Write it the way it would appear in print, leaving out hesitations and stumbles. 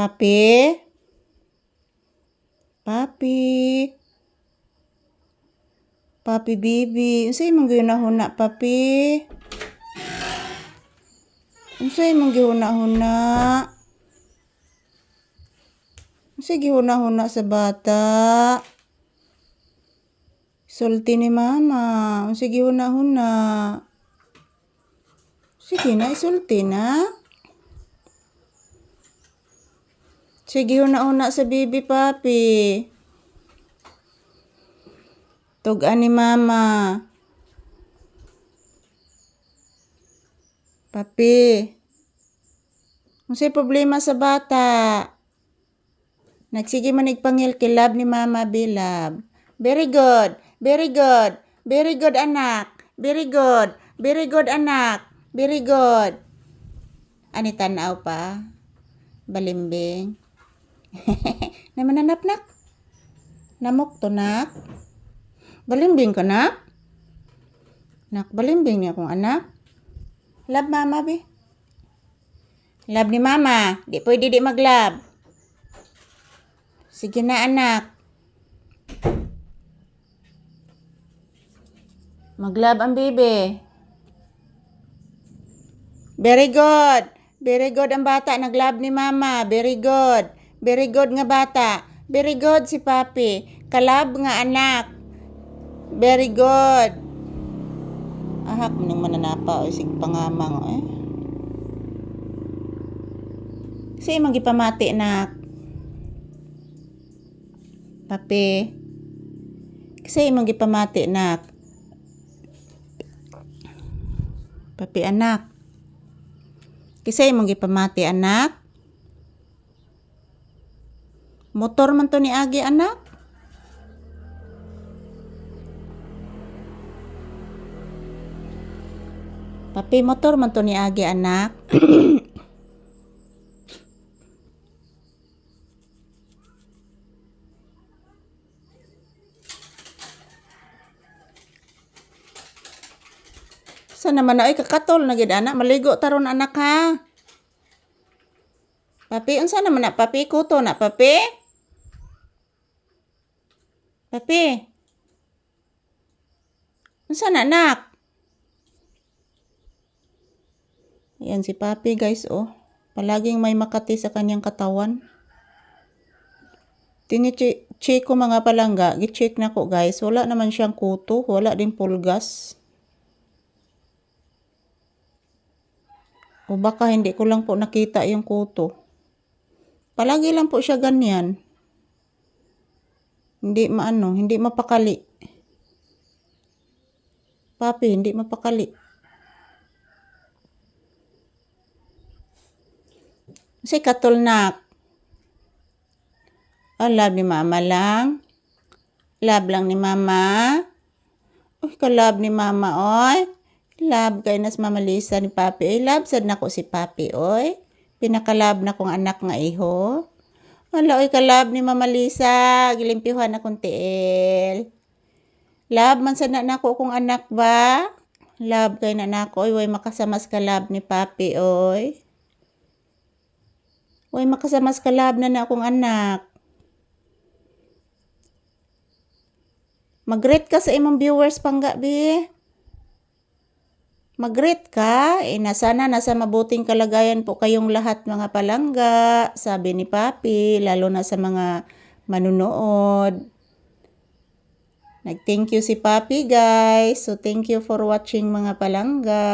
Papi? Papi? Papi bibi, unsay imong gihuna-huna, papi? Unsay imong gihuna-huna? Unsay gihuna-huna sa bata? Sulti ni mama, unsay gihuna-huna? Sige na, isulti na. Sige huna-huna sa bibi, papi. Tug-an ni mama. Papi. Unsay problema sa bata? Nagsige man igpangil kay love ni mama, bilab. Very good. Very good. Very good, anak. Very good. Very good, anak. Very good. Ani tanaw pa? Balimbing. Naman nanap-nak. Namok to, nak. Balimbing ka, nak? Nak, balimbing niya akong anak. Love mama, be. Love ni mama. Di pwede di mag-love. Sige na, anak. Mag-love ang baby. Very good. Very good ang bata. Nag-love ni mama. Very good. Very good nga bata. Very good si papi. Kalab nga anak. Very good. Ahak nang mananapa o sig pangamang eh. Kasi imong gipamati, nak. Papi. Kasi imong gipamati, nak. Papi, anak. Kasi imong gipamati, anak. Motor man to ni Agi, anak. Papi, motor man to ni Agi, anak. Sa naman na ay kakatol na gid, anak. Maligo taron, anak, ha. Papi, unsa naman na, papi? Kuto na, papi? Papi? Unsa na, anak? Yan si papi, guys, oh. Palaging may makati sa kanyang katawan. Tini-check ko mga palangga. Gi-check na ko, guys. Wala naman siyang kuto. Wala din pulgas. O baka hindi ko lang po nakita yung kuto. Palagi lang po siya ganyan. Hindi mapakali. Papi, hindi mapakali. Si katol, nak. Oh, love ni mama lang. Love lang ni mama. Uy, ka-love ni mama, oy. Love kay nas Mama Lisa ni papi. Oy, love sad nako si papi, oy. Pinaka-love na kong anak nga iho. Wala, oy, ka-love ni Mama Lisa. Gilimpihan na kong tiil. Love man sad na nako kong anak ba? Love kay na nako, oy. Way makasamas ka love ni papi, oy. Way makasamas ka love na akong anak. Mag-rate ka sa imong viewers pangga, be. Mag-rate ka. Sana nasa mabuting kalagayan po kayong lahat, mga palangga. Sabi ni papi, lalo na sa mga manunood. Nag-thank you si papi, guys. So, thank you for watching, mga palangga.